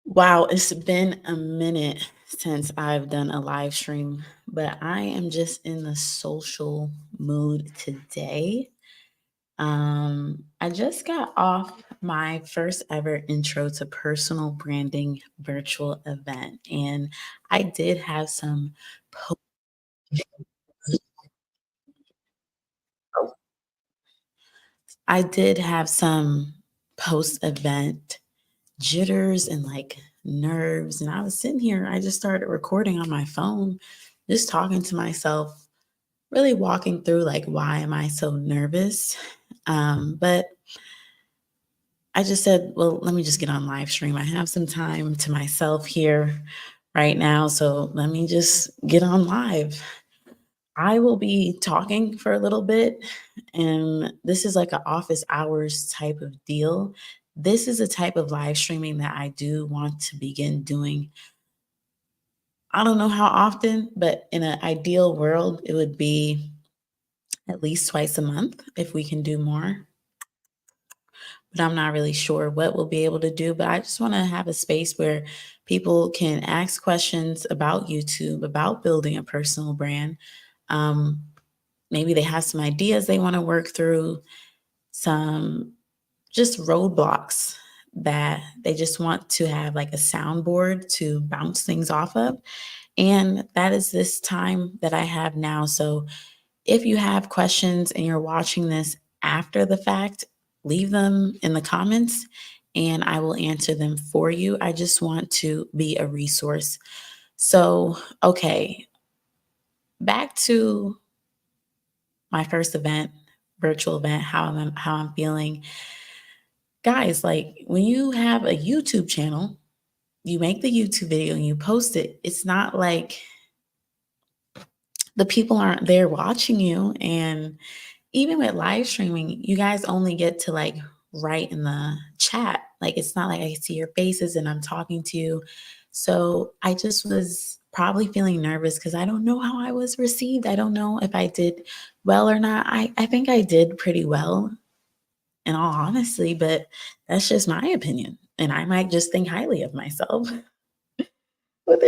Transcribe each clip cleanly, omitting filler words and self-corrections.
Wow, it's been a minute since I've done a live stream, but I am just in the social mood today. I just got off my first ever intro to personal branding virtual event, and I did have some po- I did have some post event jitters and like nerves. And I was sitting here, I just started recording on my phone, just talking to myself, really walking through like, why am I so nervous? But I just said, well, let me just get on live stream. I have some time to myself here right now. So let me just get on live. I will be talking for a little bit, and this is like an office hours type of deal. This is a type of live streaming that I do want to begin doing. I don't know how often, but in an ideal world, it would be at least twice a month if we can do more. But I'm not really sure what we'll be able to do. But I just want to have a space where people can ask questions about YouTube, about building a personal brand. Um, Maybe they have some ideas they want to work through, some just roadblocks that they just want to have like a soundboard to bounce things off of. And that is this time that I have now. So if you have questions and you're watching this after the fact, leave them in the comments and I will answer them for you. I just want to be a resource. So, okay, back to my first event, virtual event, how I'm feeling. Guys, like when you have a YouTube channel, you make the YouTube video and you post it. It's not like the people aren't there watching you. And even with live streaming, you guys only get to like write in the chat. Like it's not like I see your faces and I'm talking to you. So I just was probably feeling nervous because I don't know how I was received. I don't know if I did well or not. I think I did pretty well in all honesty, but that's just my opinion. And I might just think highly of myself. But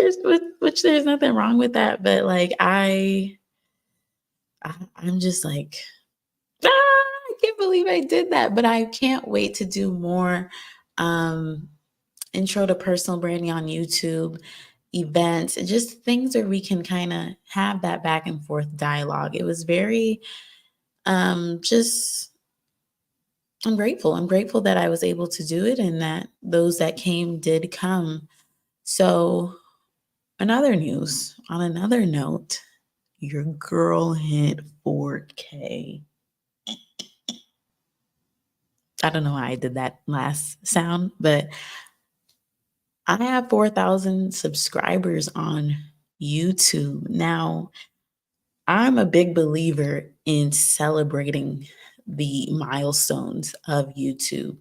which there's nothing wrong with that. But like I'm just like, I can't believe I did that. But I can't wait to do more um intro to personal branding on YouTube, events, and just things where we can kind of have that back and forth dialogue. It was very just I'm grateful. I'm grateful that I was able to do it and that those that came did come. So, another news, on another note, your girl hit 4K. I don't know why I did that last sound, but I have 4,000 subscribers on YouTube. Now, I'm a big believer in celebrating the milestones of YouTube.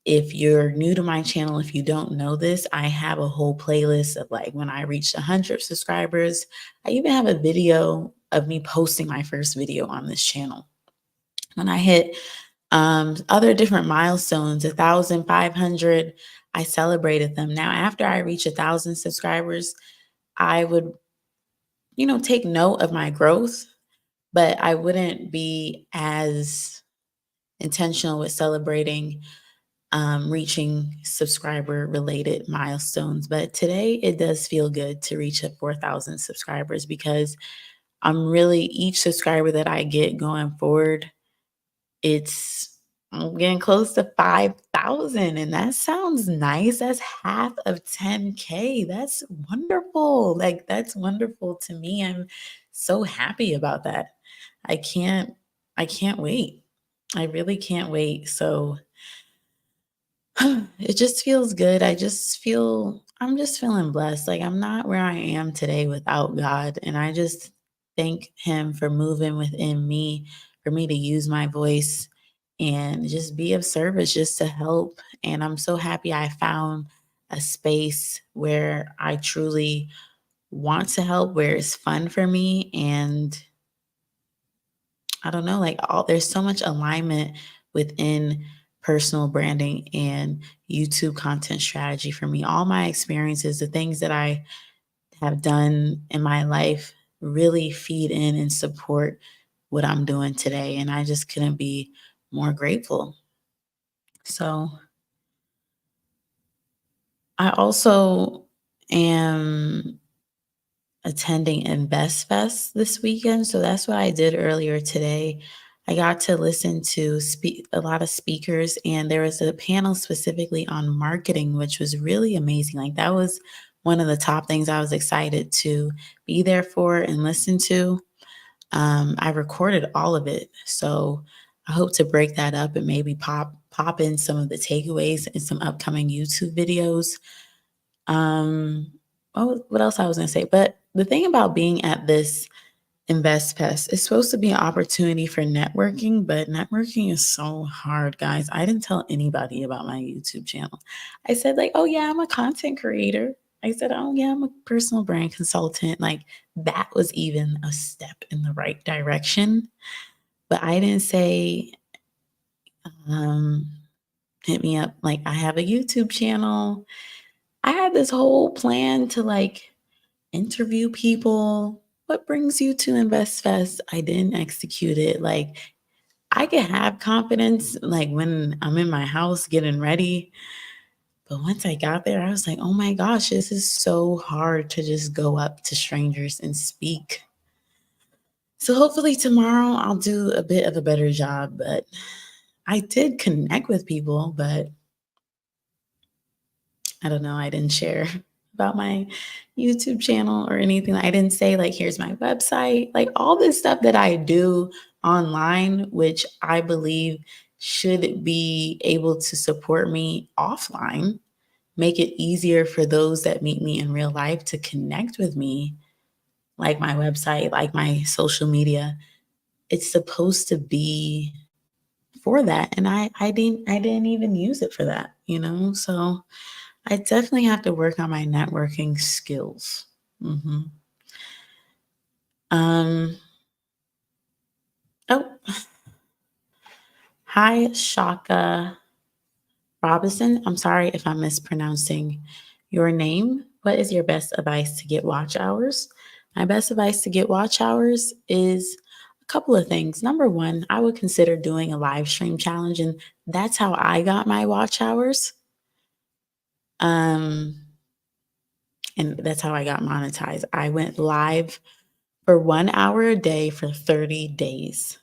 If you're new to my channel, if you don't know this, I have a whole playlist of like when I reached 100 subscribers. I even have a video of me posting my first video on this channel. When I hit other different milestones, 1,500, I celebrated them. Now, after I reach 1,000 subscribers, I would, take note of my growth, but I wouldn't be as intentional with celebrating reaching subscriber related milestones. But today it does feel good to reach 4,000 subscribers because each subscriber that I get going forward, I'm getting close to 5,000. And that sounds nice. That's half of 10K. That's wonderful. Like, that's wonderful to me. I'm so happy about that. I can't, I can't wait. I really can't wait. So, it just feels good. I'm just feeling blessed. Like I'm not where I am today without God. And I just thank Him for moving within me, for me to use my voice and just be of service, just to help. And I'm so happy I found a space where I truly want to help, where it's fun for me. And I don't know, like there's so much alignment within personal branding and YouTube content strategy for me. All my experiences, the things that I have done in my life really feed in and support what I'm doing today. And I just couldn't be more grateful. So I also am attending InvestFest this weekend. So that's what I did earlier today. I got to listen to a lot of speakers, and there was a panel specifically on marketing, which was really amazing. Like, that was one of the top things I was excited to be there for and listen to. I recorded all of it, so I hope to break that up and maybe pop in some of the takeaways in some upcoming YouTube videos. Um, what else I was gonna say? But the thing about being at this InvestFest, it's supposed to be an opportunity for networking, but networking is so hard, guys. I didn't tell anybody about my YouTube channel. I said, like, oh yeah, I'm a content creator. I said, oh yeah, I'm a personal brand consultant. Like, that was even a step in the right direction. But I didn't say, um, hit me up. Like, I have a YouTube channel. I had this whole plan to like interview people. What brings you to InvestFest? I didn't execute it. Like, I can have confidence like when I'm in my house getting ready. But once I got there, I was like, oh my gosh, this is so hard to just go up to strangers and speak. So hopefully tomorrow I'll do a bit of a better job. But I did connect with people, but I don't know, I didn't share about my YouTube channel or anything. I didn't say, like, here's my website, like all this stuff that I do online, which I believe should be able to support me offline, make it easier for those that meet me in real life to connect with me, like my website, like my social media. It's supposed to be for that. And I didn't even use it for that, you know? So I definitely have to work on my networking skills. Mhm. Um, oh, hi, Shaka Robinson. I'm sorry if I'm mispronouncing your name. What is your best advice to get watch hours? My best advice to get watch hours is a couple of things. Number one, I would consider doing a live stream challenge, and that's how I got my watch hours. Um, and that's how I got monetized. I went live for 1 hour a day for 30 days.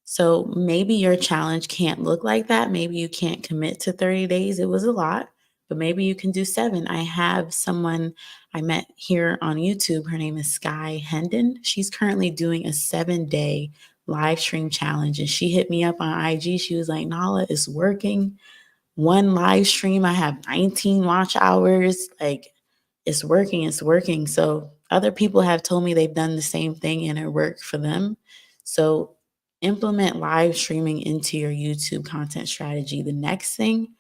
So maybe your challenge can't look like that. Maybe you can't commit to 30 days. It was a lot, but maybe you can do 7. I have someone I met here on YouTube. Her name is Sky Hendon. She's currently doing a 7-day live stream challenge, and she hit me up on IG. She was like, Nala, it's working. One live stream, I have 19 watch hours. Like, it's working, it's working. So other people have told me they've done the same thing and it worked for them. So implement live streaming into your YouTube content strategy. The next thing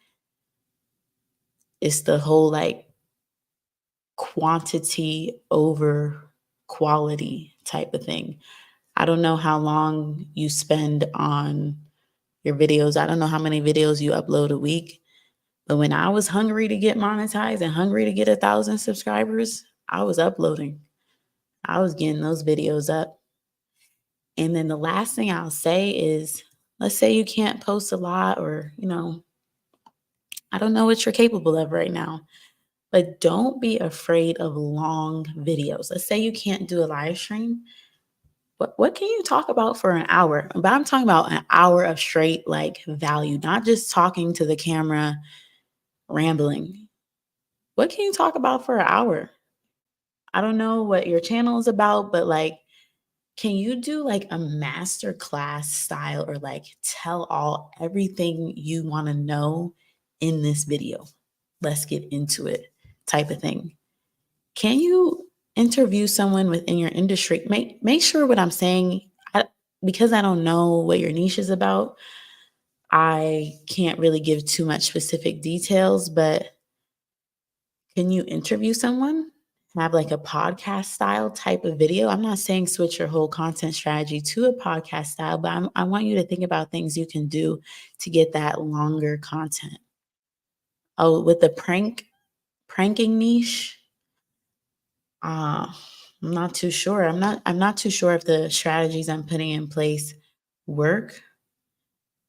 is the whole like quantity over quality type of thing. I don't know how long you spend on your videos. I don't know how many videos you upload a week. But when I was hungry to get monetized and hungry to get 1,000 subscribers, I was uploading. I was getting those videos up. And then the last thing I'll say is, let's say you can't post a lot, or, I don't know what you're capable of right now, but don't be afraid of long videos. Let's say you can't do a live stream. What can you talk about for an hour? But I'm talking about an hour of straight like value, not just talking to the camera, rambling. What can you talk about for an hour? I don't know what your channel is about, but like, can you do like a master class style, or like tell all everything you want to know in this video? Let's get into it type of thing. Can you interview someone within your industry? Make sure what I'm saying, because I don't know what your niche is about, I can't really give too much specific details, but can you interview someone? have like a podcast style type of video. I'm not saying switch your whole content strategy to a podcast style, but I want you to think about things you can do to get that longer content. Oh, with the pranking niche, uh, I'm not too sure. I'm not too sure if the strategies I'm putting in place work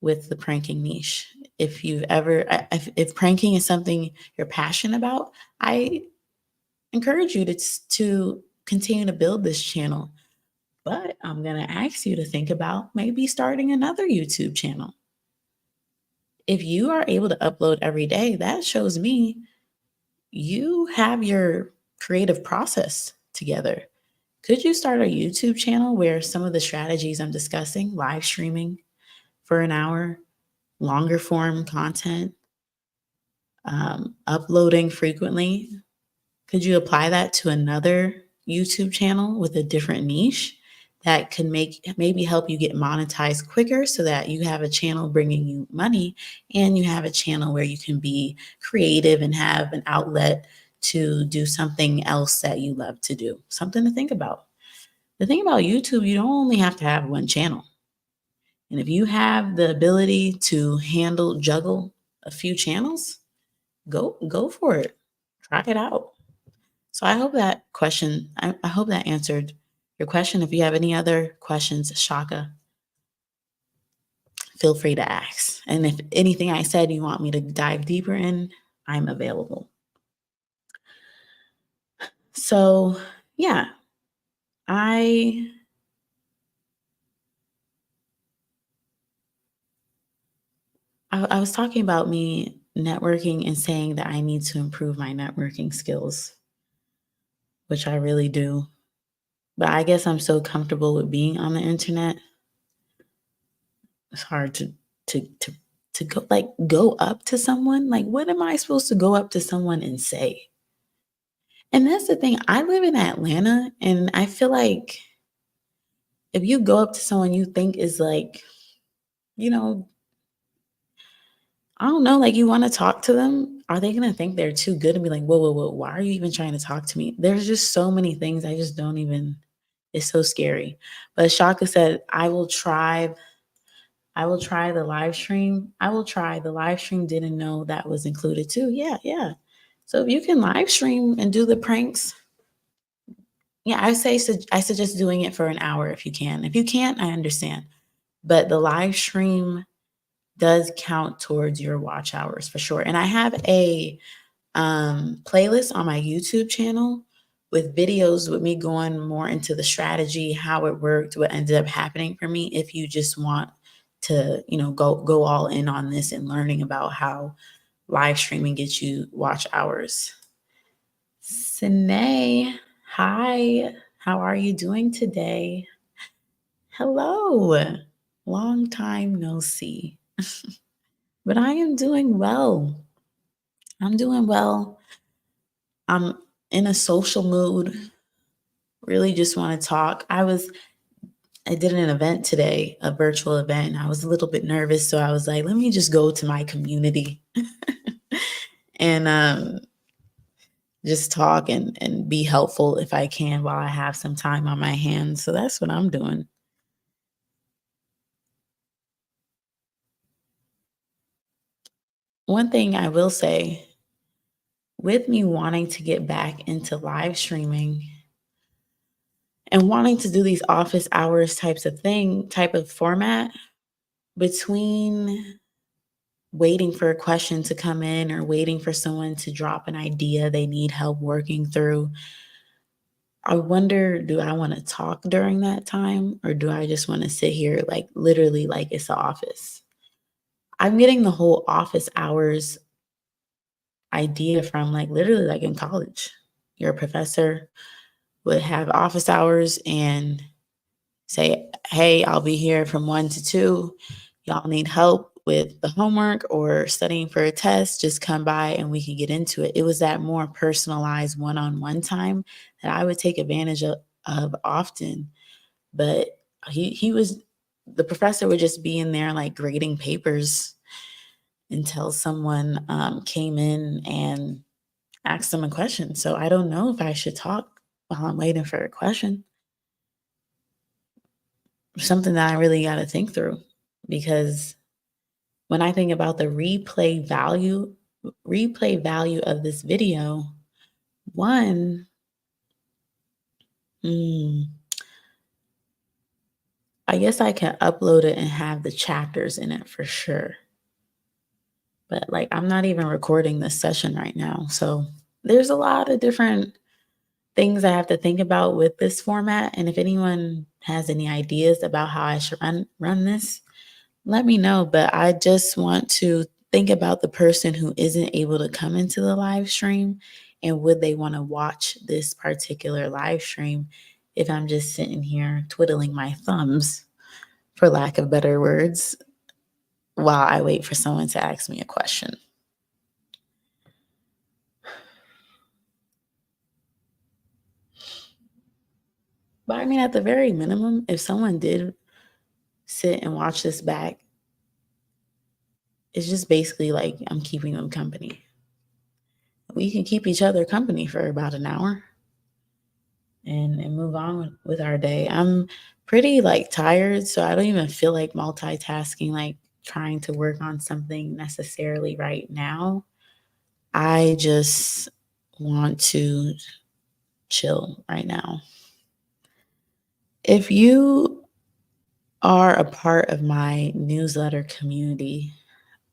with the pranking niche. If you've ever if pranking is something you're passionate about, I encourage you to continue to build this channel. But I'm going to ask you to think about maybe starting another YouTube channel. If you are able to upload every day, that shows me you have your creative process together. Could you start a YouTube channel where some of the strategies I'm discussing, live streaming for an hour, longer form content, uploading frequently, could you apply that to another YouTube channel with a different niche that could maybe help you get monetized quicker so that you have a channel bringing you money and you have a channel where you can be creative and have an outlet to do something else that you love to do? Something to think about. The thing about YouTube, you don't only have to have one channel. And if you have the ability to juggle a few channels, go for it. Try it out. So I hope I hope that answered your question. If you have any other questions, Shaka, feel free to ask. And if anything I said you want me to dive deeper in, I'm available. So yeah, I I was talking about me networking and saying that I need to improve my networking skills, which I really do. But I guess I'm so comfortable with being on the internet. It's hard to to go up to someone. Like, what am I supposed to go up to someone and say? And that's the thing. I live in Atlanta, and I feel like if you go up to someone you think is like, you know, I don't know, like you want to talk to them, are they gonna think they're too good and be like, whoa, whoa, whoa, why are you even trying to talk to me? There's just so many things I just don't even. It's so scary. But Shaka said, I will try the live stream. I will try the live stream. Didn't know that was included too. Yeah, yeah. So if you can live stream and do the pranks, yeah, I suggest doing it for an hour if you can. If you can't, I understand. But the live stream does count towards your watch hours for sure. And I have a playlist on my YouTube channel with videos with me going more into the strategy, how it worked, what ended up happening for me. If you just want to, go all in on this and learning about how live streaming gets you watch hours. Sine, hi, how are you doing today? Hello, long time no see. But I am doing well. I'm doing well. I'm in a social mood. Really just want to talk. I did an event today, a virtual event, and I was a little bit nervous. So I was like, let me just go to my community and just talk and be helpful if I can while I have some time on my hands. So that's what I'm doing. One thing I will say, with me wanting to get back into live streaming and wanting to do these office hours type of format, between waiting for a question to come in or waiting for someone to drop an idea they need help working through, I wonder, do I want to talk during that time or do I just want to sit here like literally like it's the office? I'm getting the whole office hours idea from like literally like in college. Your professor would have office hours and say, hey, I'll be here from 1 to 2. Y'all need help with the homework or studying for a test, just come by and we can get into it. It was that more personalized one-on-one time that I would take advantage of often. But the professor would just be in there like grading papers until someone came in and ask them a question. So I don't know if I should talk while I'm waiting for a question. Something that I really got to think through because when I think about the replay value of this video, one, mm, I guess I can upload it and have the chapters in it for sure. But like, I'm not even recording this session right now. So there's a lot of different things I have to think about with this format. And if anyone has any ideas about how I should run this, let me know. But I just want to think about the person who isn't able to come into the live stream and would they want to watch this particular live stream if I'm just sitting here twiddling my thumbs, for lack of better words, while I wait for someone to ask me a question. But I mean, at the very minimum, if someone did sit and watch this back, it's just basically like I'm keeping them company. We can keep each other company for about an hour and move on with our day. I'm pretty like tired, so I don't even feel like multitasking, like trying to work on something necessarily right now. I just want to chill right now. If you are a part of my newsletter community,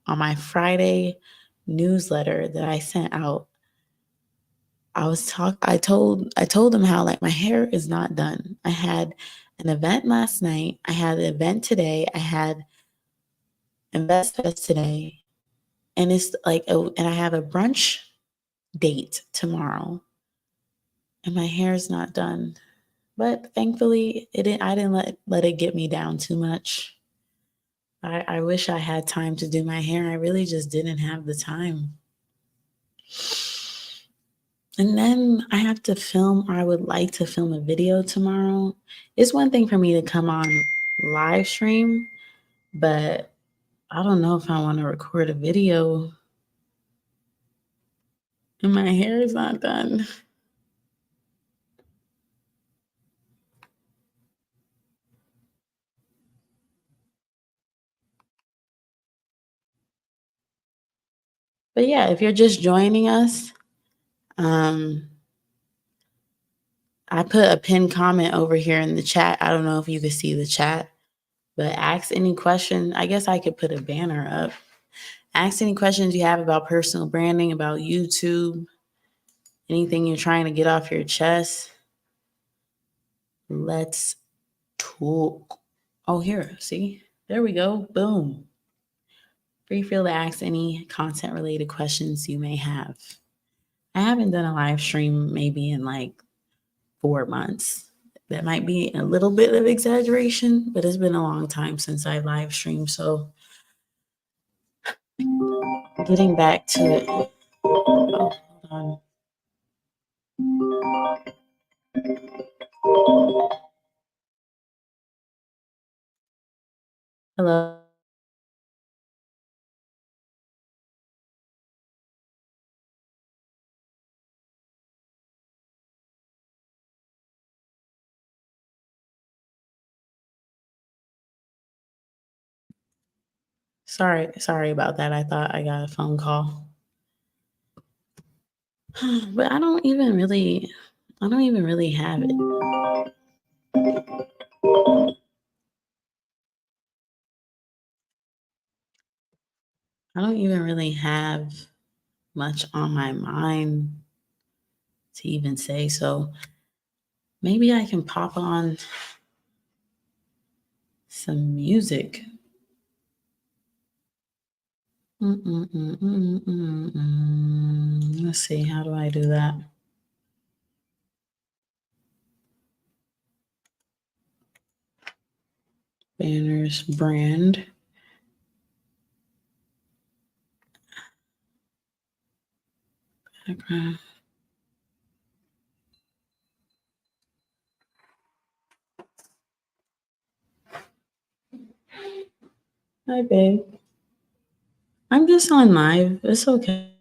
on my Friday newsletter that I sent out, I told them how like my hair is not done. I had an event last night. I had an event today. I had InvestFest today. And it's like and I have a brunch date tomorrow. And my hair is not done. But thankfully I didn't let it get me down too much. I wish I had time to do my hair. I really just didn't have the time. And then I have to film, or I would like to film a video tomorrow. It's one thing for me to come on live stream, but I don't know if I want to record a video and my hair is not done. But yeah, if you're just joining us, um, I put a pinned comment over here in the chat. I don't know if you can see the chat, but ask any question. I guess I could put a banner up. Ask any questions you have about personal branding, about YouTube, anything you're trying to get off your chest. Let's talk. Oh, here, see? There we go. Boom. Free feel to ask any content related questions you may have. I haven't done a live stream maybe in like 4 months. That might be a little bit of exaggeration, but it's been a long time since I live streamed. So getting back to it. Oh, hold on. Hello. Sorry about that. I thought I got a phone call. But I don't even really have it. I don't even really have much on my mind to even say. So maybe I can pop on some music. Let's see, how do I do that? Banners, brand. Background. Hi, babe. I'm just on live. It's okay.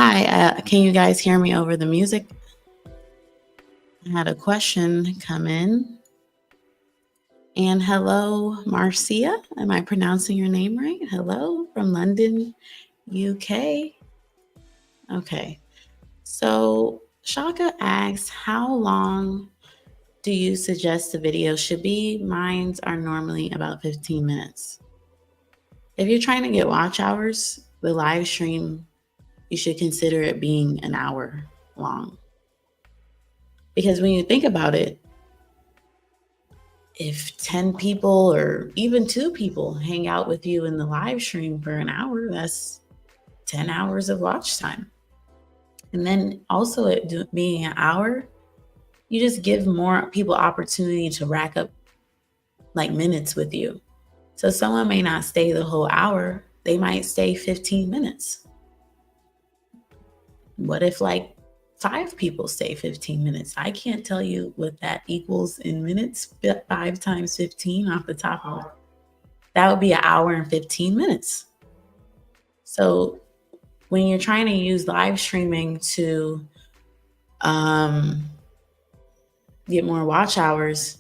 Hi, can you guys hear me over the music? I had a question come in. And hello, Marcia. Am I pronouncing your name right? Hello from London, UK. Okay. So Shaka asks, how long do you suggest the video should be? Mines are normally about 15 minutes. If you're trying to get watch hours, the live stream, you should consider it being an hour long. Because when you think about it, if 10 people or even 2 people hang out with you in the live stream for an hour, that's 10 hours of watch time. And then also it being an hour, you just give more people opportunity to rack up like minutes with you. So someone may not stay the whole hour, they might stay 15 minutes. What if like 5 people stay 15 minutes? I can't tell you what that equals in minutes. 5 times 15 off the top of it. That would be an hour and 15 minutes. So when you're trying to use live streaming to get more watch hours,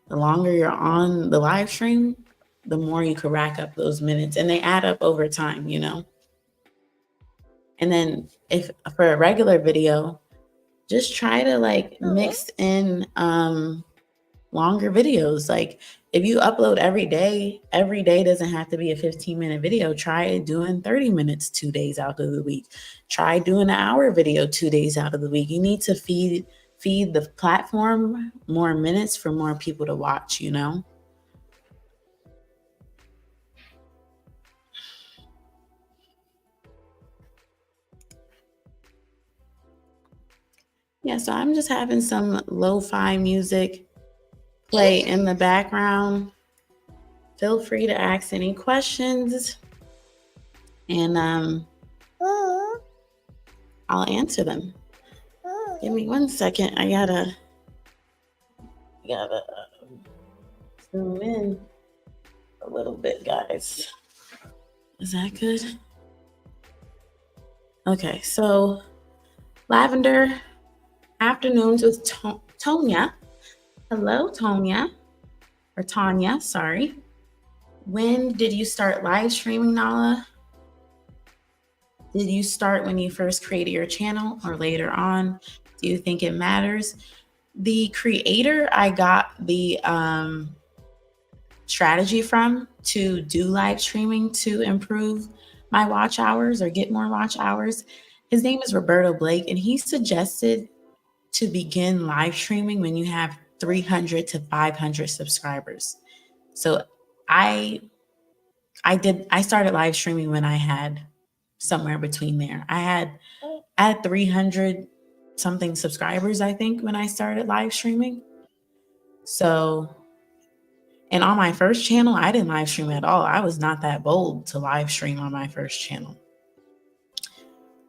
the longer you're on the live stream, the more you can rack up those minutes, and they add up over time, you know? And then if for a regular video, just try to like mix in longer videos. Like if you upload every day doesn't have to be a 15-minute video. Try doing 30 minutes 2 days out of the week. Try doing an hour video 2 days out of the week. You need to feed the platform more minutes for more people to watch, you know? Yeah, so I'm just having some lo-fi music play in the background. Feel free to ask any questions and I'll answer them. Give me 1 second. I gotta zoom in a little bit, guys. Is that good? Okay, so Lavender Afternoons with Tonya. Hello, Tonya. Or Tanya, sorry. When did you start live streaming, Nala? Did you start when you first created your channel or later on? Do you think it matters? The creator I got the strategy from to do live streaming to improve my watch hours or get more watch hours, his name is Roberto Blake, and he suggested to begin live streaming when you have 300 to 500 subscribers. So I started live streaming when I had somewhere between there. I had 300 something subscribers, I think, when I started live streaming. So, and on my first channel, I didn't live stream at all. I was not that bold to live stream on my first channel.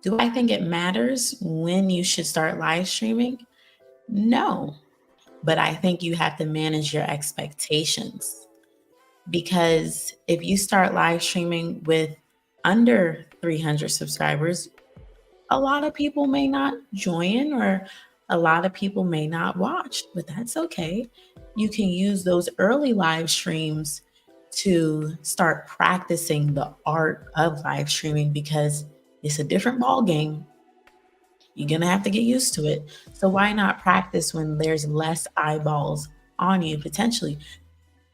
Do I think it matters when you should start live streaming? No, but I think you have to manage your expectations, because if you start live streaming with under 300 subscribers, a lot of people may not join or a lot of people may not watch, but that's okay. You can use those early live streams to start practicing the art of live streaming, because it's a different ball game. You're going to have to get used to it. So why not practice when there's less eyeballs on you potentially?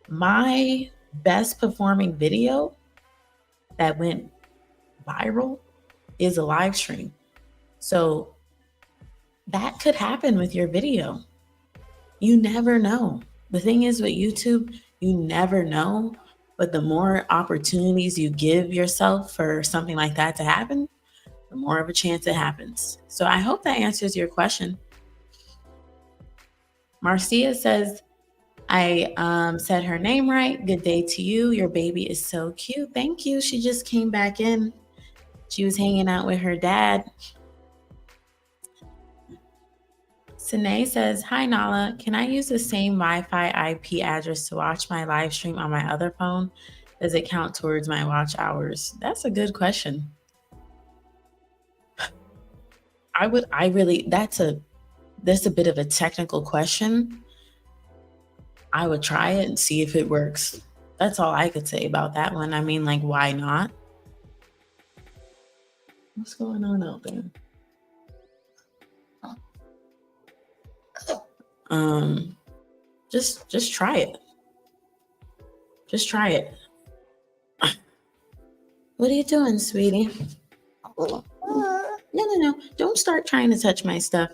My best performing video that went viral is a live stream. So that could happen with your video. You never know. The thing is with YouTube, you never know. But the more opportunities you give yourself for something like that to happen, the more of a chance it happens. So I hope that answers your question. Marcia says, I said her name right. Good day to you. Your baby is so cute. Thank you. She just came back in. She was hanging out with her dad. Sine says, hi, Nala. Can I use the same Wi-Fi IP address to watch my live stream on my other phone? Does it count towards my watch hours? That's a good question. that's a bit of a technical question. I would try it and see if it works. That's all I could say about that one. I mean, like, why not? What's going on out there? Just try it. Just try it. What are you doing, sweetie? No. Don't start trying to touch my stuff.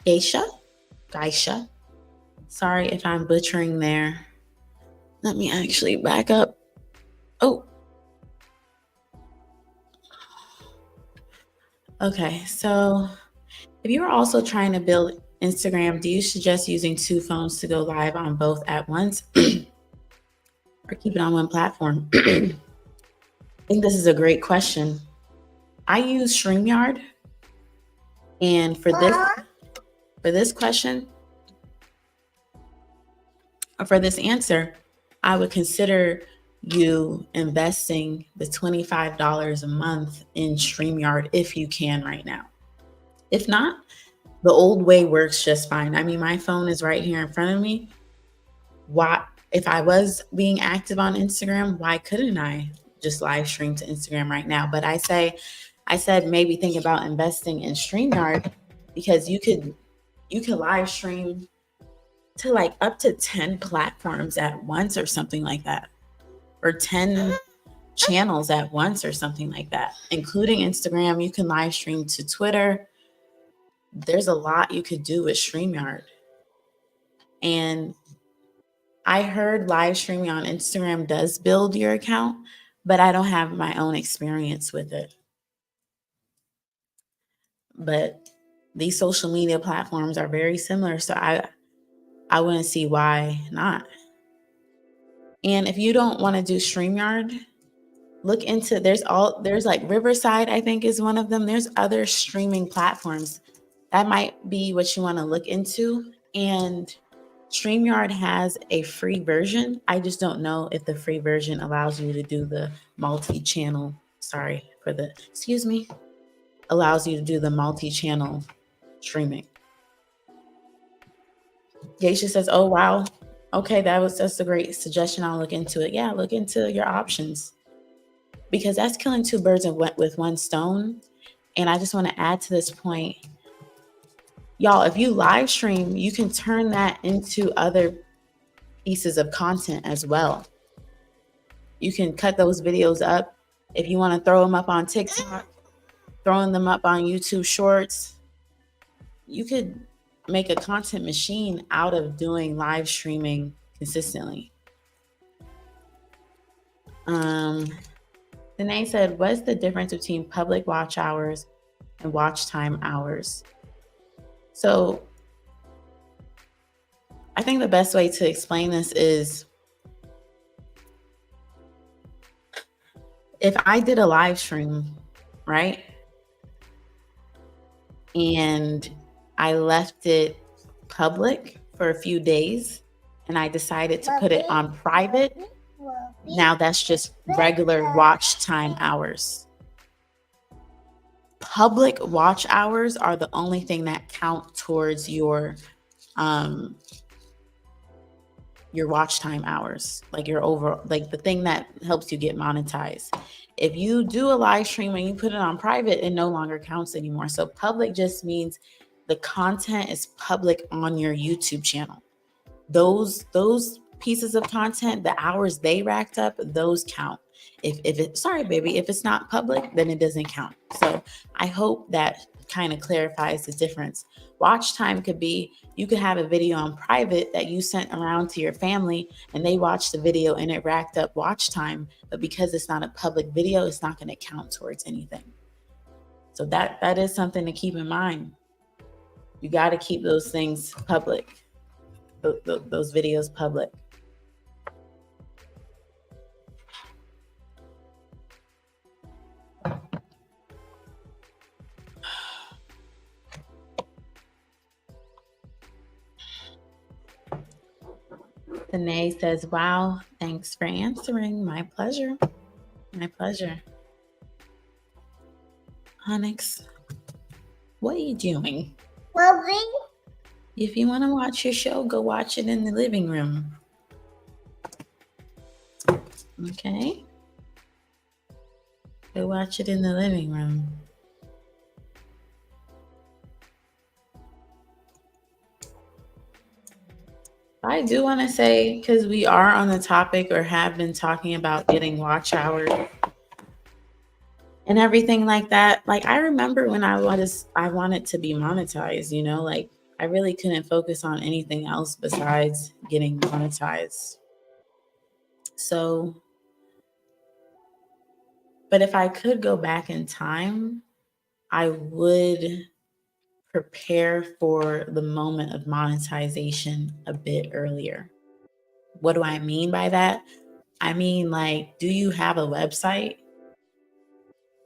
Geisha. Sorry if I'm butchering there. Let me actually back up. Oh. Okay, so if you're also trying to build Instagram, do you suggest using 2 phones to go live on both at once or keep it on one platform? I think this is a great question. I use Streamyard, and for this question, or for this answer, I would consider you investing the $25 a month in Streamyard if you can right now. If not, the old way works just fine. I mean, my phone is right here in front of me. Why, if I was being active on Instagram, why couldn't I just live stream to Instagram right now? But I said maybe think about investing in Streamyard because you could live stream to like up to 10 platforms at once or something like that, or 10 channels at once or something like that, including Instagram. You can live stream to Twitter. There's a lot you could do with Streamyard. And I heard live streaming on Instagram does build your account, but I don't have my own experience with it. But these social media platforms are very similar, so I wouldn't see why not. And if you don't want to do StreamYard, look into there's like Riverside, I think is one of them. There's other streaming platforms. That might be what you want to look into. And StreamYard has a free version. I just don't know if the free version allows you to do the multi-channel, allows you to do the multi-channel streaming. Geisha says, oh, wow. Okay, that's a great suggestion. I'll look into it. Yeah, look into your options because that's killing 2 birds with 1 stone. And I just want to add to this point, y'all, if you live stream, you can turn that into other pieces of content as well. You can cut those videos up. If you want to throw them up on TikTok, throwing them up on YouTube Shorts, you could make a content machine out of doing live streaming consistently. Danae said, what's the difference between public watch hours and watch time hours? So I think the best way to explain this is if I did a live stream, right? And I left it public for a few days and I decided to put it on private. Now that's just regular watch time hours. Public watch hours are the only thing that count towards your watch time hours, like the thing that helps you get monetized. If you do a live stream and you put it on private, it no longer counts anymore. So public just means the content is public on your YouTube channel. Those pieces of content, the hours they racked up, those count. If it's not public, then it doesn't count. So I hope that kind of clarifies the difference. Watch time could be, you could have a video on private that you sent around to your family and they watched the video and it racked up watch time, but because it's not a public video, it's not going to count towards anything. So that is something to keep in mind. You got to keep those things public, those videos public. Danae says, wow, thanks for answering. My pleasure. My pleasure. Onyx, what are you doing? Mommy? If you want to watch your show, go watch it in the living room. Okay? Go watch it in the living room. I do want to say, because we are on the topic or have been talking about getting watch hours and everything like that. Like, I remember when I wanted to be monetized, you know, like I really couldn't focus on anything else besides getting monetized. So, but if I could go back in time, I would prepare for the moment of monetization a bit earlier. What do I mean by that? I mean, like, do you have a website?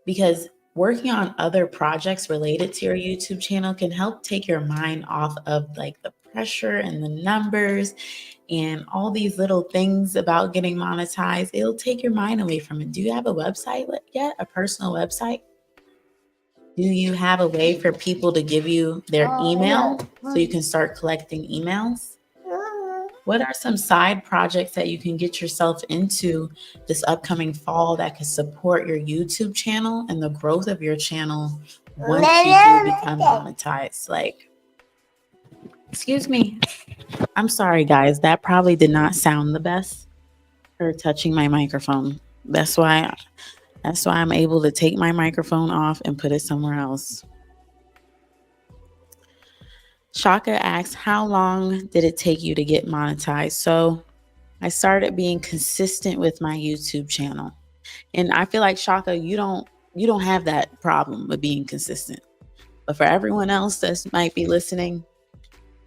Because working on other projects related to your YouTube channel can help take your mind off of like the pressure and the numbers and all these little things about getting monetized. It'll take your mind away from it. Do you have a website yet? A personal website? Do you have a way for people to give you their email so you can start collecting emails? What are some side projects that you can get yourself into this upcoming fall that can support your YouTube channel and the growth of your channel once you do become monetized? Like, excuse me. I'm sorry, guys. That probably did not sound the best for touching my microphone. That's why I'm able to take my microphone off and put it somewhere else. Shaka asks, how long did it take you to get monetized? So I started being consistent with my YouTube channel. And I feel like Shaka, you don't have that problem with being consistent. But for everyone else that might be listening,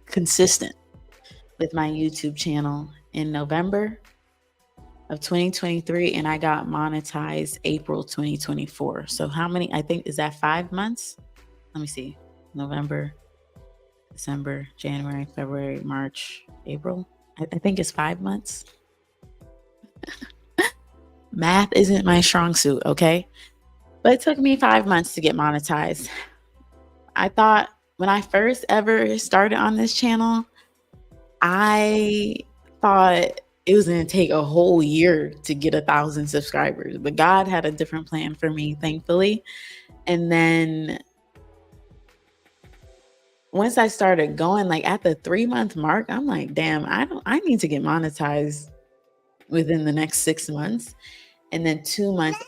consistent with my YouTube channel in November of 2023, and I got monetized April 2024. So how many, I think, is that 5 months? Let me see. November, December, January, February, March, April. I think it's 5 months. Math isn't my strong suit, okay? But it took me 5 months to get monetized. I thought when I first ever started on this channel, I thought it was going to take a whole year to get 1,000 subscribers. But God had a different plan for me, thankfully. And then once I started going, like at the 3-month mark, I'm like, damn, I need to get monetized within the next 6 months. And then 2 months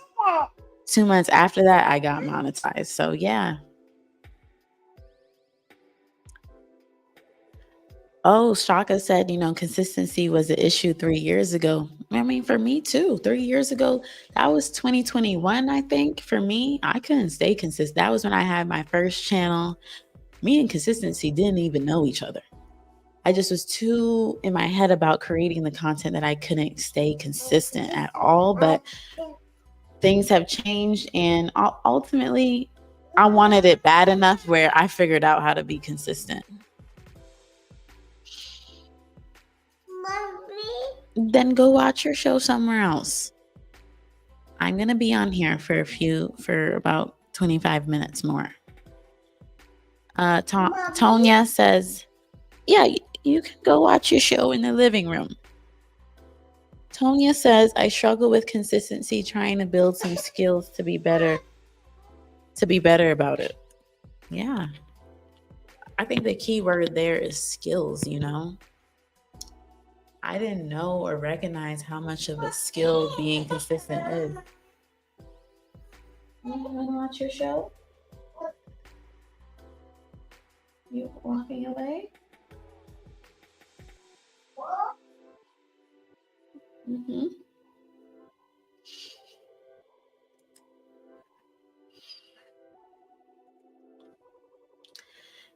after that, I got monetized. So yeah. Oh, Shaka said, consistency was an issue 3 years ago. I mean, for me too. 3 years ago, that was 2021, I think. For me, I couldn't stay consistent. That was when I had my first channel. Me and consistency didn't even know each other. I just was too in my head about creating the content that I couldn't stay consistent at all. But things have changed, and ultimately, I wanted it bad enough where I figured out how to be consistent. Then go watch your show somewhere else. I'm going to be on here for about 25 minutes more. Tonya says, yeah, you can go watch your show in the living room. Tonya says, I struggle with consistency, trying to build some skills to be better about it. Yeah. I think the key word there is skills, I didn't know or recognize how much of a skill being consistent is. You want to watch your show? You walking away? Mm-hmm.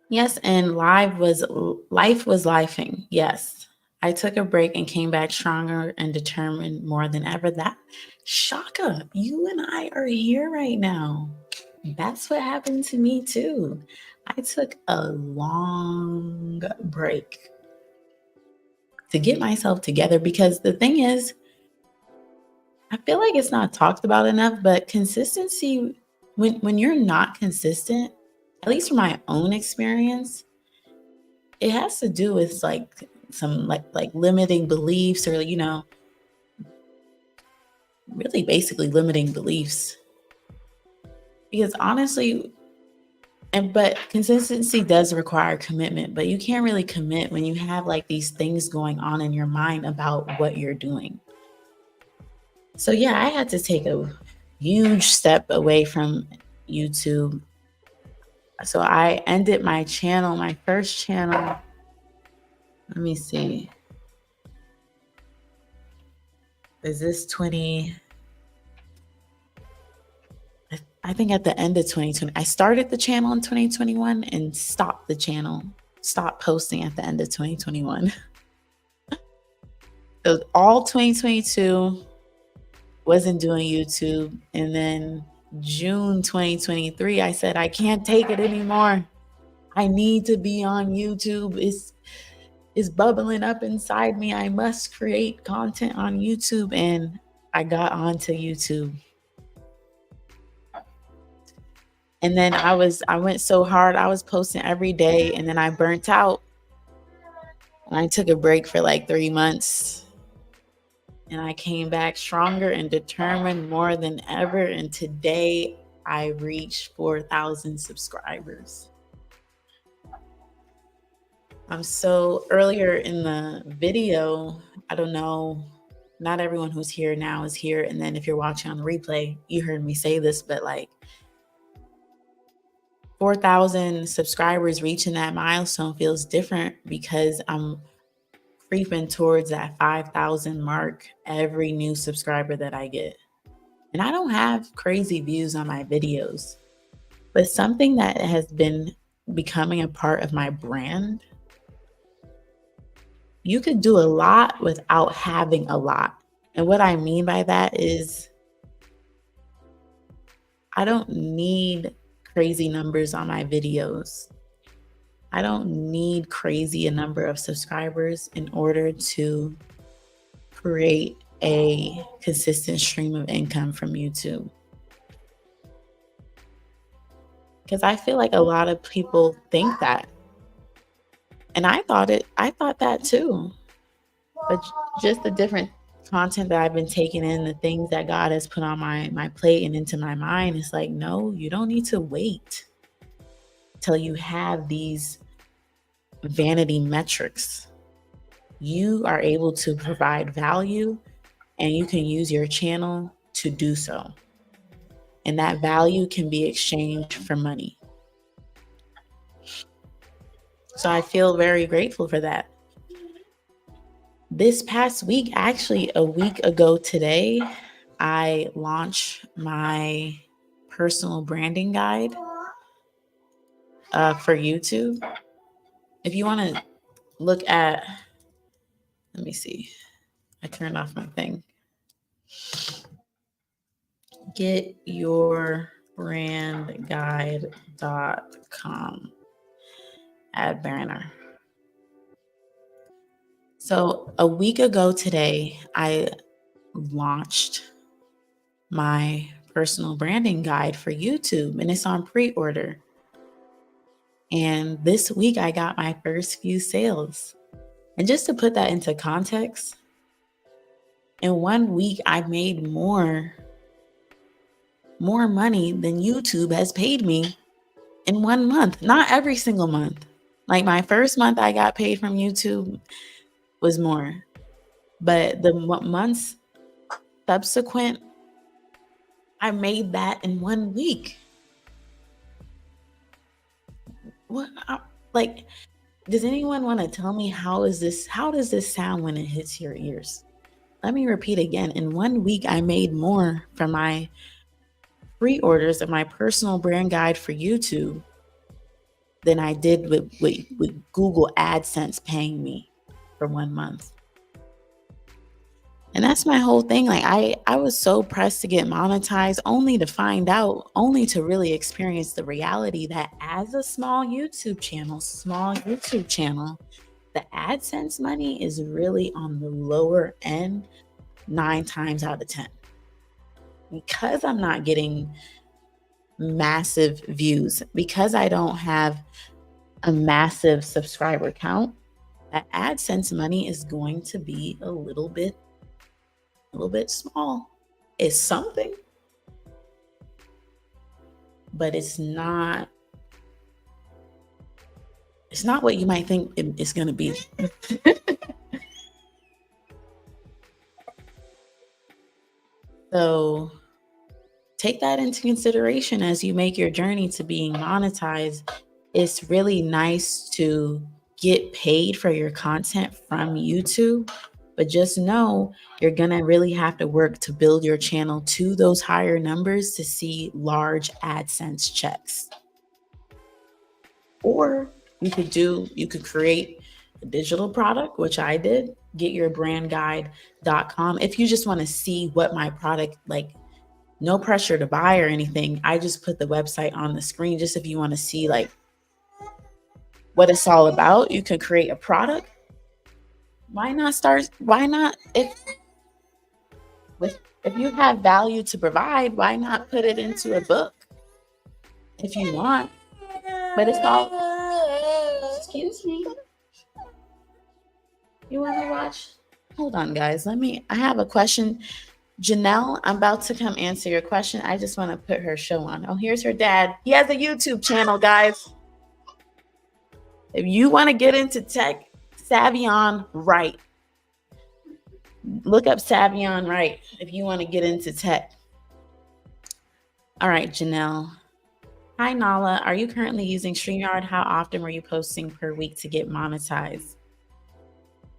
Yes, and life was lifing. Yes. I took a break and came back stronger and determined more than ever. That Shaka, you and I are here right now. That's what happened to me too. I took a long break to get myself together, because the thing is, I feel like it's not talked about enough, but consistency when you're not consistent, at least from my own experience, it has to do with like some like limiting beliefs, or really basically limiting beliefs. Because honestly, but consistency does require commitment, but you can't really commit when you have like these things going on in your mind about what you're doing. So yeah, I had to take a huge step away from YouTube. So I ended my channel, my first channel. Let me see. Is this 20? I think at the end of 2020, I started the channel in 2021 and stopped the channel, stopped posting at the end of 2021. So all 2022 wasn't doing YouTube. And then June 2023, I said, I can't take it anymore. I need to be on YouTube. It's bubbling up inside me. I must create content on YouTube. And I got onto YouTube. And then I went so hard. I was posting every day, and then I burnt out. And I took a break for like 3 months. And I came back stronger and determined more than ever. And today I reached 4,000 subscribers. So earlier in the video, I don't know, not everyone who's here now is here. And then if you're watching on the replay, you heard me say this, but like 4,000 subscribers, reaching that milestone feels different because I'm creeping towards that 5,000 mark every new subscriber that I get. And I don't have crazy views on my videos, but something that has been becoming a part of my brand. You could do a lot without having a lot. And what I mean by that is I don't need crazy numbers on my videos. I don't need crazy a number of subscribers in order to create a consistent stream of income from YouTube. Because I feel like a lot of people think that. And I thought that too. But just the different content that I've been taking in, the things that God has put on my plate and into my mind, it's like, no, you don't need to wait till you have these vanity metrics. You are able to provide value, and you can use your channel to do so. And that value can be exchanged for money. So I feel very grateful for that. This past week, actually a week ago today, I launched my personal branding guide for YouTube. If you want to look at, let me see, I turned off my thing. Getyourbrandguide.com. Add banner. So a week ago today, I launched my personal branding guide for YouTube, and it's on pre-order. And this week I got my first few sales. And just to put that into context, in 1 week I made more money than YouTube has paid me in 1 month. Not every single month. Like my first month I got paid from YouTube was more. But the months subsequent, I made that in 1 week. What? Like, does anyone want to tell me how does this sound when it hits your ears? Let me repeat again. In 1 week, I made more from my pre-orders of my personal brand guide for YouTube than I did with Google AdSense paying me for 1 month. And that's my whole thing. Like I was so pressed to get monetized, only to find out, only to really experience the reality that as a small YouTube channel, the AdSense money is really on the lower end 9 times out of 10. Because I'm not getting massive views. Because I don't have a massive subscriber count, that AdSense money is going to be a little bit small. It's something, but it's not what you might think it's going to be. So take that into consideration as you make your journey to being monetized. It's really nice to get paid for your content from YouTube, but just know you're going to really have to work to build your channel to those higher numbers to see large AdSense checks. Or you could create a digital product, which I did, getyourbrandguide.com. If you just want to see what my product, like, no pressure to buy or anything. I just put the website on the screen just if you want to see like what it's all about. You can create a product. Why not if you have value to provide, why not put it into a book if you want? But it's all, excuse me. You want to watch? Hold on, guys. I have a question. Janelle, I'm about to come answer your question. I just want to put her show on. Oh, here's her dad. He has a YouTube channel, guys. If you want to get into tech, Savion Wright. Look up Savion Wright if you want to get into tech. All right, Janelle. Hi, Nala. Are you currently using Streamyard? How often were you posting per week to get monetized?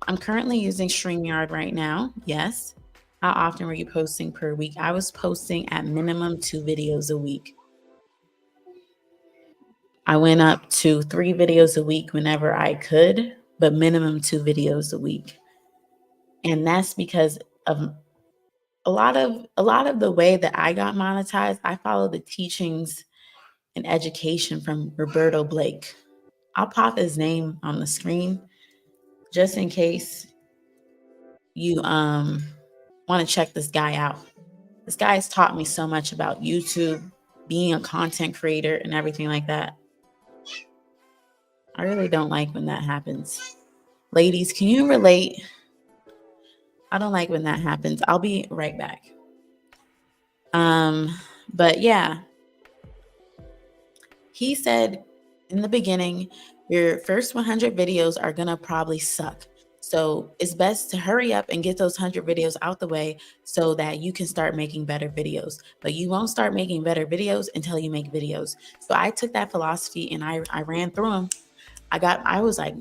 I'm currently using Streamyard right now. Yes. How often were you posting per week? I was posting at minimum 2 videos a week. I went up to 3 videos a week whenever I could, but minimum 2 videos a week. And that's because of a lot of the way that I got monetized. I follow the teachings and education from Roberto Blake. I'll pop his name on the screen just in case you want to check this guy out. This guy has taught me so much about YouTube, being a content creator and everything like that. I really don't like when that happens. Ladies, can you relate? I don't like when that happens. I'll be right back. But yeah, he said in the beginning, your first 100 videos are going to probably suck. So it's best to hurry up and get those 100 videos out the way so that you can start making better videos. But you won't start making better videos until you make videos. So I took that philosophy and I ran through them. I was like,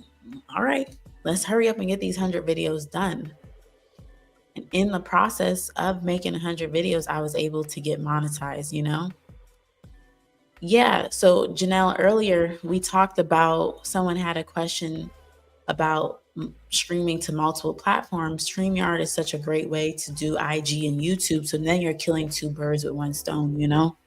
all right, let's hurry up and get these 100 videos done. And in the process of making 100 videos, I was able to get monetized, you know? Yeah. So Janelle, earlier we talked about, someone had a question about streaming to multiple platforms. Streamyard is such a great way to do IG and YouTube. So then you're killing 2 birds with 1 stone, you know?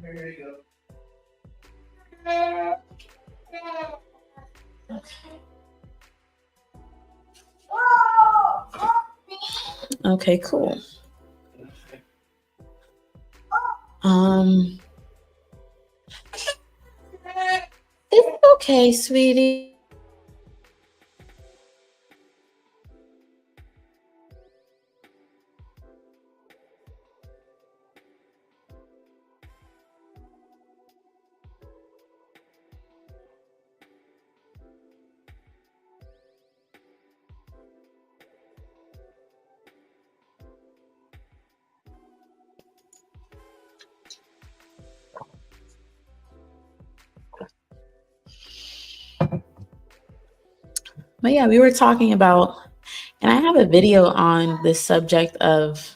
There you go. Okay, cool. It's okay, sweetie. But yeah, we were talking about, and I have a video on this subject of,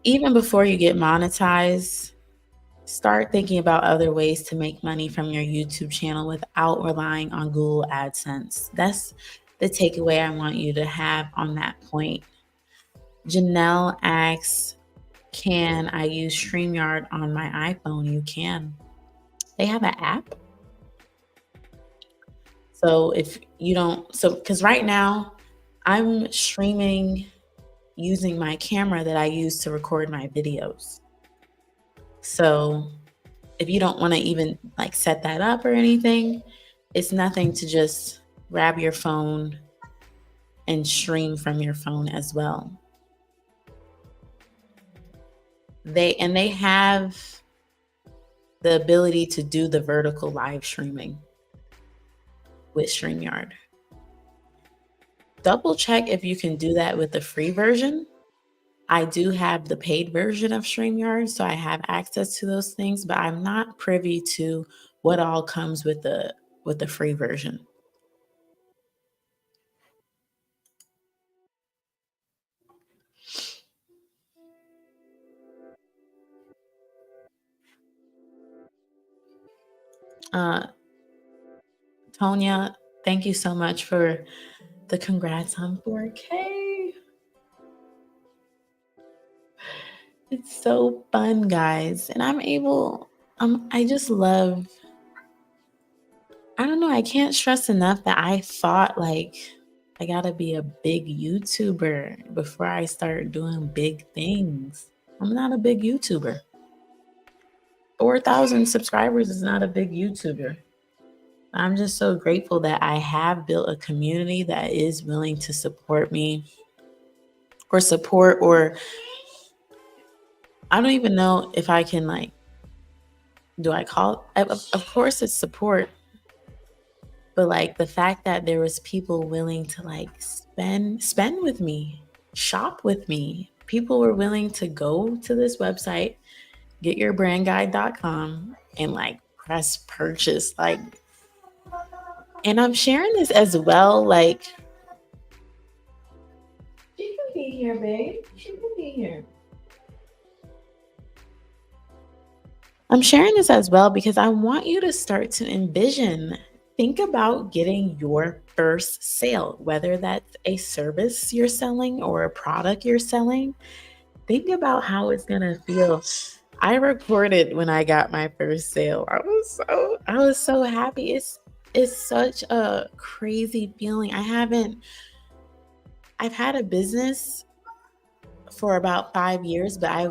even before you get monetized, start thinking about other ways to make money from your YouTube channel without relying on Google AdSense. the takeaway I want you to have on that point. Janelle asks, can I use StreamYard on my iPhone? You can. They have an app. So if you don't, so because right now I'm streaming using my camera that I use to record my videos. So if you don't want to even like set that up or anything, it's nothing to just grab your phone and stream from your phone as well. They have the ability to do the vertical live streaming with StreamYard. Double check if you can do that with the free version. I do have the paid version of StreamYard, so I have access to those things, but I'm not privy to what all comes with the free version. Tonya, thank you so much for the congrats on 4K. It's so fun, guys. And I just love, I don't know, I can't stress enough that I thought like I gotta be a big YouTuber before I start doing big things. I'm not a big YouTuber. 4,000 subscribers is not a big YouTuber. I'm just so grateful that I have built a community that is willing to support me or I don't even know if I can like, do I call it? Of course it's support, but like the fact that there was people willing to like spend with me, shop with me. People were willing to go to this website, getyourbrandguide.com, and like press purchase. Like, and I'm sharing this as well. Like, she can be here, babe. She can be here. I'm sharing this as well because I want you to start to envision, think about getting your first sale, whether that's a service you're selling or a product you're selling. Think about how it's going to feel. I recorded when I got my first sale. I was so happy. It's such a crazy feeling. I've had a business for about 5 years, but I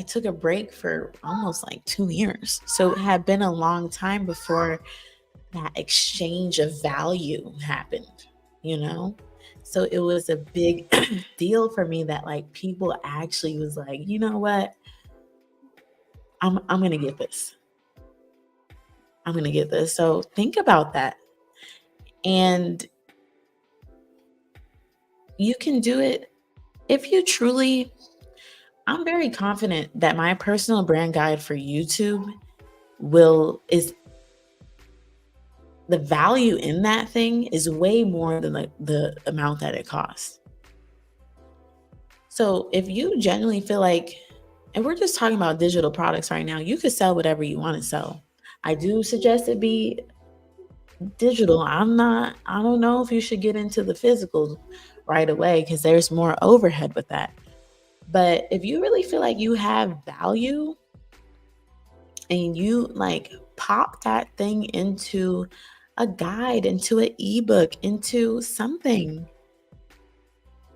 took a break for almost like 2 years. So it had been a long time before that exchange of value happened, you know? So it was a big deal for me that like people actually was like, you know what? I'm going to get this. I'm going to get this. So think about that. And you can do it if you truly, I'm very confident that my personal brand guide for YouTube is the value in that thing is way more than the amount that it costs. So if you genuinely feel like, and we're just talking about digital products right now, you could sell whatever you want to sell. I do suggest it be digital. I don't know if you should get into the physical right away because there's more overhead with that. But if you really feel like you have value and you like pop that thing into a guide, into an ebook, into something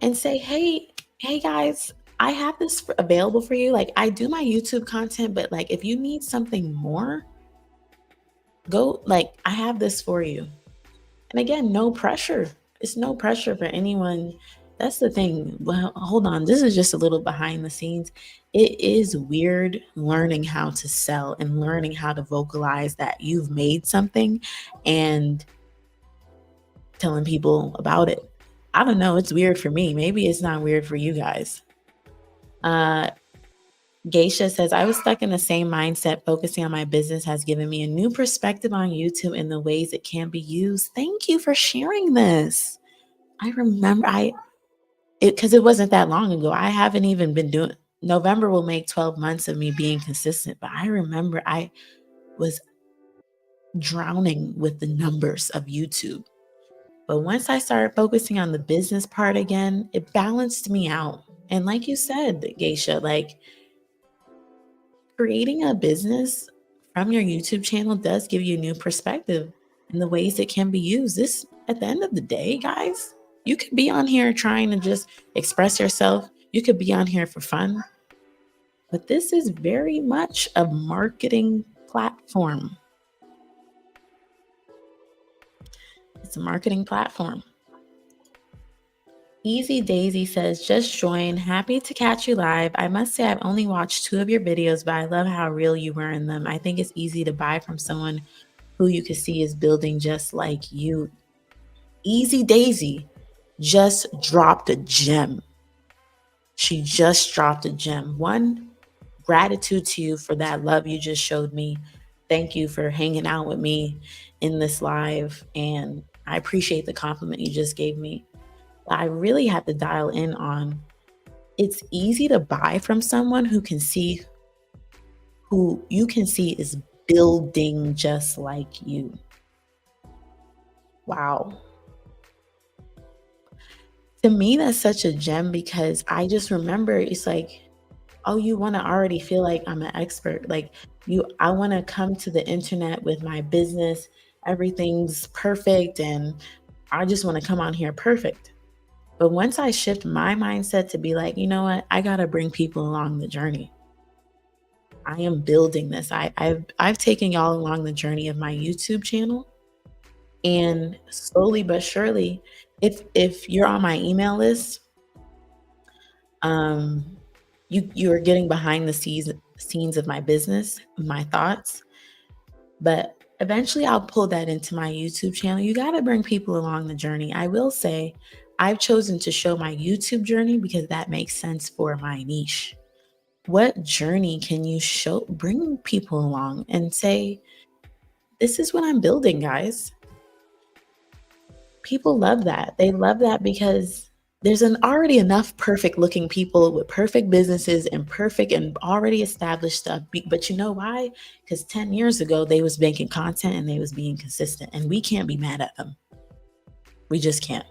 and say, hey guys, I have this available for you. Like I do my YouTube content, but like if you need something more, go, like I have this for you. And again, no pressure. It's no pressure for anyone. That's the thing. Well, hold on. This is just a little behind the scenes. It is weird learning how to sell and learning how to vocalize that you've made something and telling people about it. I don't know. It's weird for me. Maybe it's not weird for you guys. Geisha says, I was stuck in the same mindset. Focusing on my business has given me a new perspective on YouTube and the ways it can be used. Thank you for sharing this. I remember because it wasn't that long ago. I haven't even been doing, November will make 12 months of me being consistent. But I remember I was drowning with the numbers of YouTube. But once I started focusing on the business part again, it balanced me out. And like you said, Geisha, like creating a business from your YouTube channel does give you a new perspective in the ways it can be used. This, at the end of the day, guys, you could be on here trying to just express yourself. You could be on here for fun, but this is very much a marketing platform. It's a marketing platform. Easy Daisy says, just join. Happy to catch you live. I must say, I've only watched 2 of your videos, but I love how real you were in them. I think it's easy to buy from someone who you can see is building just like you. Easy Daisy just dropped a gem. She just dropped a gem. One, gratitude to you for that love you just showed me. Thank you for hanging out with me in this live. And I appreciate the compliment you just gave me. I really have to dial in on, it's easy to buy from someone who you can see is building just like you. Wow. To me, that's such a gem because I just remember it's like, oh, you want to already feel like I'm an expert. Like I want to come to the internet with my business. Everything's perfect. And I just want to come on here perfect. But once I shift my mindset to be like, you know what, I got to bring people along the journey. I am building this. I've taken y'all along the journey of my YouTube channel, and slowly but surely, if you're on my email list, you're getting behind the scenes of my business, my thoughts. But eventually, I'll pull that into my YouTube channel. You got to bring people along the journey. I will say, I've chosen to show my YouTube journey because that makes sense for my niche. What journey can you bring people along and say, this is what I'm building, guys? People love that. They love that because there's already enough perfect looking people with perfect businesses and perfect and already established stuff. But you know why? Because 10 years ago, they was making content and they was being consistent, and we can't be mad at them. We just can't.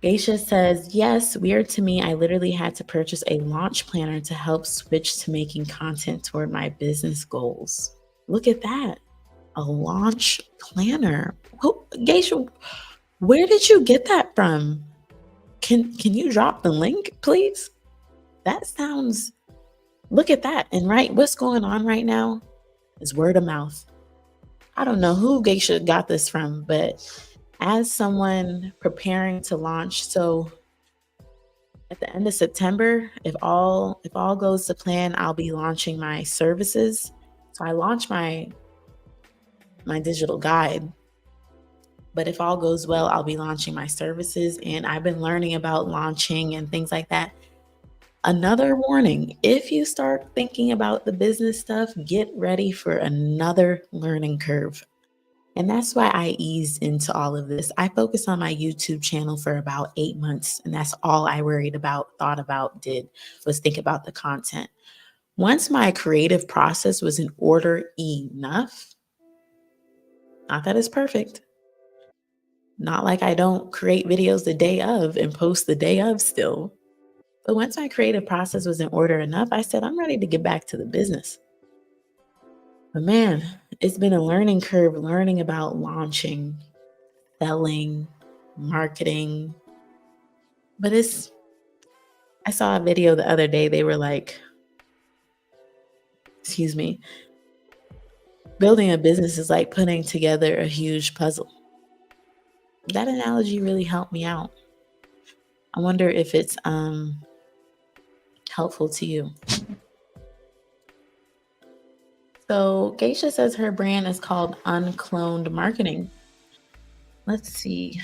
Geisha says, yes, weird to me. I literally had to purchase a launch planner to help switch to making content toward my business goals. Look at that. A launch planner. Geisha, where did you get that from? Can you drop the link, please? That sounds, look at that. And what's going on right now is word of mouth. I don't know who Geisha got this from, but as someone preparing to launch, so at the end of September, if all goes to plan, I'll be launching my services. So I launched my digital guide, but if all goes well, I'll be launching my services. And I've been learning about launching and things like that. Another warning, if you start thinking about the business stuff, get ready for another learning curve. And that's why I eased into all of this. I focused on my YouTube channel for about 8 months, and that's all I worried about, thought about, did was think about the content. Once my creative process was in order enough, not that it's perfect, not like I don't create videos the day of and post the day of still, but once my creative process was in order enough, I said, I'm ready to get back to the business. But man, it's been a learning curve, learning about launching, selling, marketing. But I saw a video the other day. They were like, excuse me, building a business is like putting together a huge puzzle. That analogy really helped me out. I wonder if it's helpful to you. So Geisha says her brand is called Uncloned Marketing. Let's see.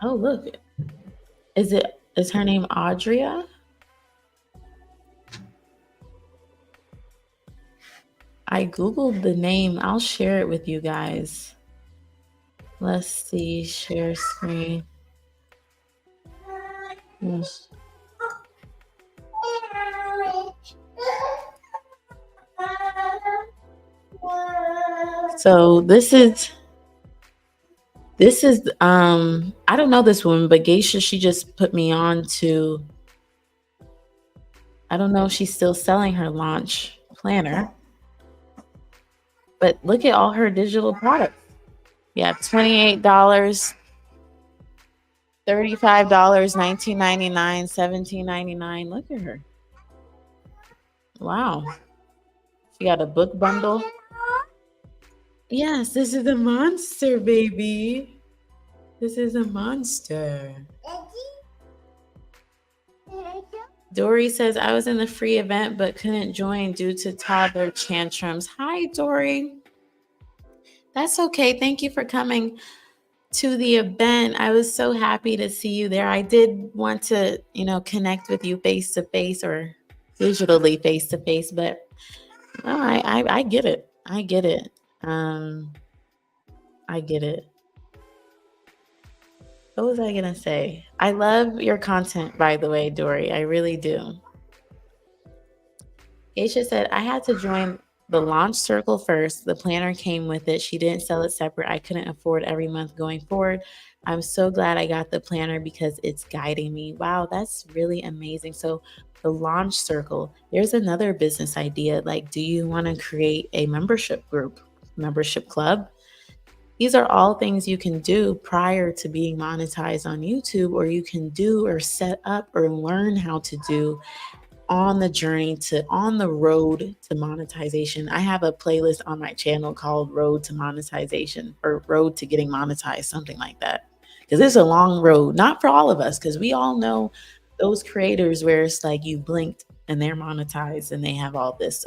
Oh, look. Is her name Audria? I Googled the name. I'll share it with you guys. Let's see. Share screen. Yes. So this is This is I don't know this woman, but Geisha, she just put me on to, I don't know if she's still selling her launch planner, but look at all her digital products. Yeah, $28, $35, $19.99, $17.99. Look at her. Wow. She got a book bundle. Yes, this is a monster, baby. This is a monster. Dory says, I was in the free event but couldn't join due to toddler tantrums. Hi, Dory. That's okay. Thank you for coming to the event. I was so happy to see you there. I did want to, connect with you face to face or digitally face to face, but no, I get it. I get it. I get it. What was I gonna say? I love your content, by the way, Dory. I really do. Geisha said, I had to join the launch circle first. The planner came with it. She didn't sell it separate. I couldn't afford every month going forward. I'm so glad I got the planner because it's guiding me. Wow, that's really amazing. So the launch circle, there's another business idea. Like, do you want to create a membership group, membership club? These are all things you can do prior to being monetized on YouTube, or you can do or set up or learn how to do on the journey to, on the road to monetization. I have a playlist on my channel called Road to Monetization, or Road to Getting Monetized, something like that. Because it's a long road, not for all of us, because we all know those creators where it's like you blinked and they're monetized and they have all this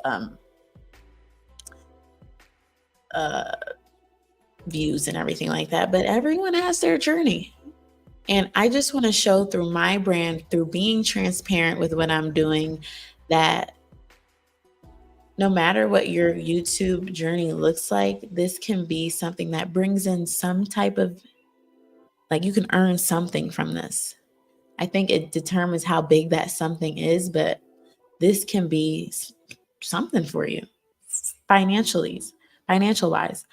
views and everything like that. But everyone has their journey. And I just want to show through my brand, through being transparent with what I'm doing, that no matter what your YouTube journey looks like, this can be something that brings in some type of, like, you can earn something from this. I think it determines how big that something is, but this can be something for you financial wise.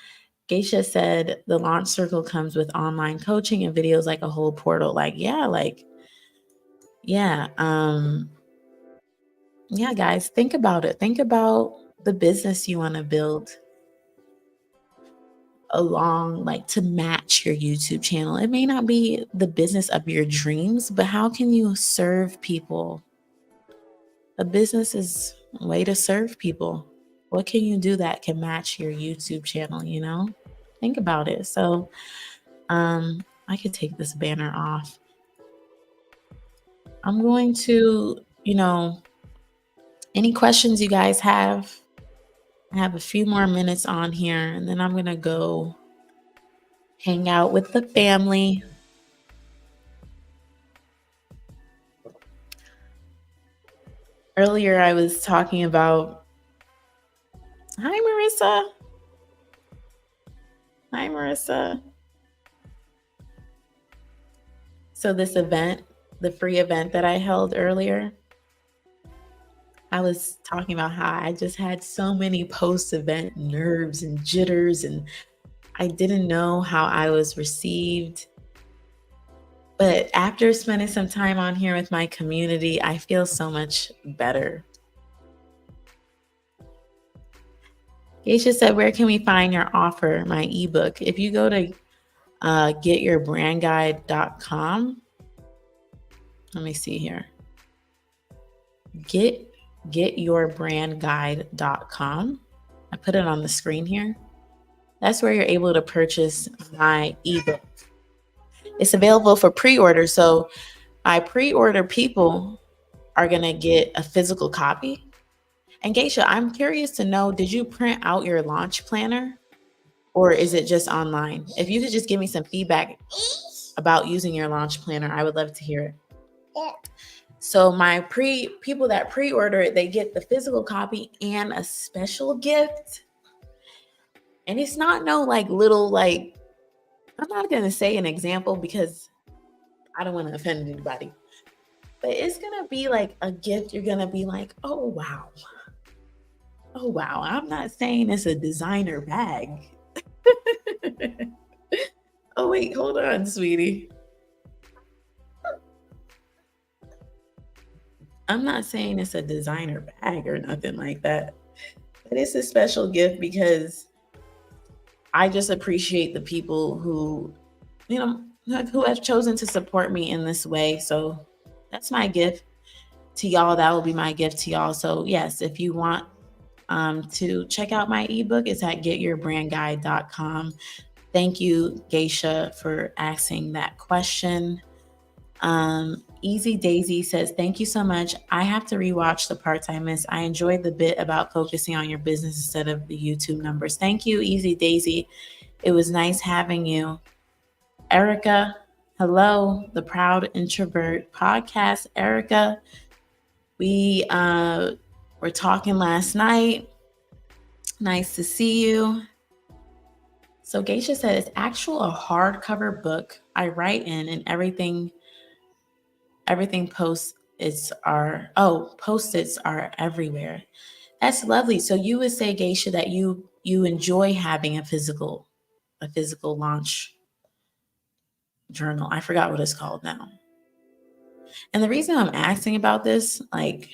Geisha said the launch circle comes with online coaching and videos, like a whole portal. Yeah, guys, think about it. Think about the business you want to build along, like, to match your YouTube channel. It may not be the business of your dreams, but how can you serve people? A business is a way to serve people. What can you do that can match your YouTube channel, Think about it. So, I could take this banner off. I'm going to, any questions you guys have? I have a few more minutes on here, and then I'm going to go hang out with the family. Earlier, I was talking about, hi, Marissa. Hi, Marissa. So this event, the free event that I held earlier, I was talking about how I just had so many post-event nerves and jitters, and I didn't know how I was received. But after spending some time on here with my community, I feel so much better. Geisha said, where can we find your offer, my ebook? If you go to getyourbrandguide.com, let me see here. Getyourbrandguide.com. I put it on the screen here. That's where you're able to purchase my ebook. It's available for pre-order. So my pre-order people are going to get a physical copy. And Geisha, I'm curious to know, did you print out your launch planner, or is it just online? If you could just give me some feedback about using your launch planner, I would love to hear it. Yeah. So my people that pre-order it, they get the physical copy and a special gift. And it's not no little, I'm not going to say an example because I don't want to offend anybody. But it's going to be like a gift. You're going to be like, oh, wow. Oh, wow. I'm not saying it's a designer bag. Oh, wait, hold on, sweetie. I'm not saying it's a designer bag or nothing like that, but it's a special gift because I just appreciate the people who, who have chosen to support me in this way. So that's my gift to y'all. That will be my gift to y'all. So yes, if you want to check out my ebook, it's at getyourbrandguide.com. Thank you, Geisha, for asking that question. Easy Daisy says, thank you so much. I have to rewatch the parts I missed. I enjoyed the bit about focusing on your business instead of the YouTube numbers. Thank you, Easy Daisy. It was nice having you. Erica, hello, the Proud Introvert podcast. Erica, we were talking last night. Nice to see you. So Geisha said it's actual a hardcover book I write in, and everything post-its are everywhere. That's lovely. So you would say, Geisha, that you enjoy having a physical launch journal. I forgot what it's called now. And the reason I'm asking about this, like,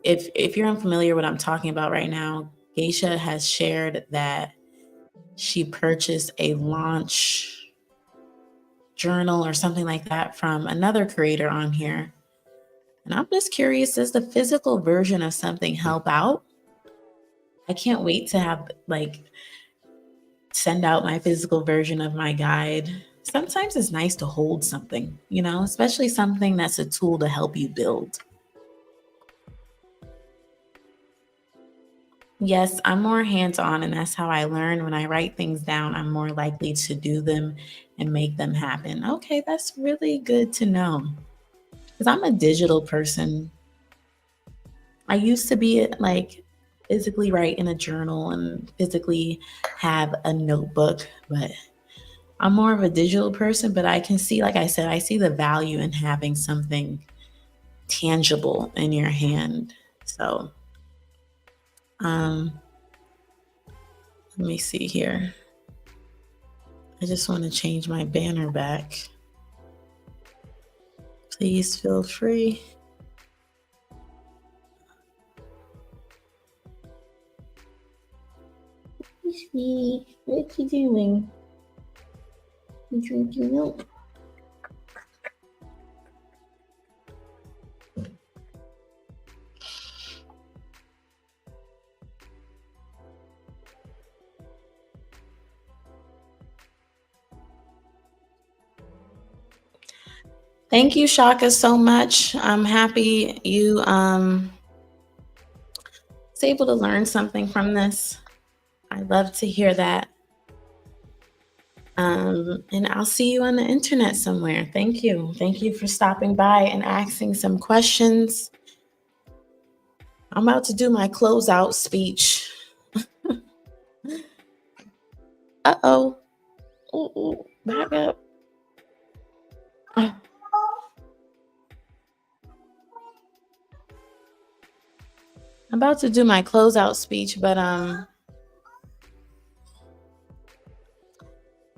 if you're unfamiliar with what I'm talking about right now, Geisha has shared that she purchased a launch journal or something like that from another creator on here. And I'm just curious, does the physical version of something help out? I can't wait to have send out my physical version of my guide. Sometimes it's nice to hold something, especially something that's a tool to help you build. Yes, I'm more hands-on, and that's how I learn. When I write things down, I'm more likely to do them and make them happen. Okay, that's really good to know. Because I'm a digital person. I used to be physically write in a journal and physically have a notebook, but I'm more of a digital person. But I can see, like I said, I see the value in having something tangible in your hand. So, let me see here. I just want to change my banner back. Please feel free. Sweetie, what you doing? You drinking milk? Thank you, Shaka, so much. I'm happy you was able to learn something from this. I love to hear that. And I'll see you on the internet somewhere. Thank you. Thank you for stopping by and asking some questions. I'm about to do my closeout speech. Uh-oh. Ooh, back up. I'm about to do my closeout speech, but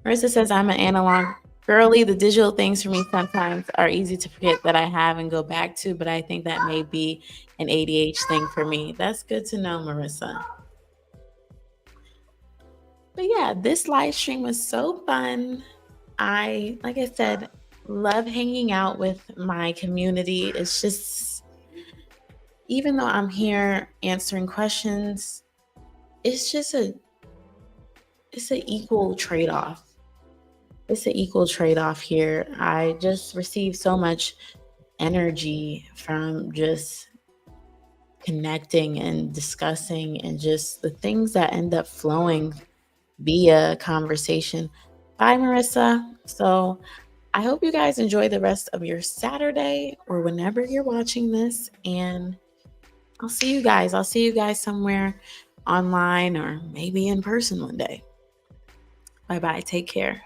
Marissa says I'm an analog girly. The digital things for me sometimes are easy to forget that I have and go back to, but I think that may be an ADHD thing for me. That's good to know, Marissa. But yeah, this live stream was so fun. Like I said, love hanging out with my community. It's just, even though I'm here answering questions, it's an equal trade-off. It's an equal trade-off here. I just received so much energy from just connecting and discussing and just the things that end up flowing via conversation. Bye, Marissa. So I hope you guys enjoy the rest of your Saturday or whenever you're watching this. And I'll see you guys. I'll see you guys somewhere online or maybe in person one day. Bye-bye. Take care.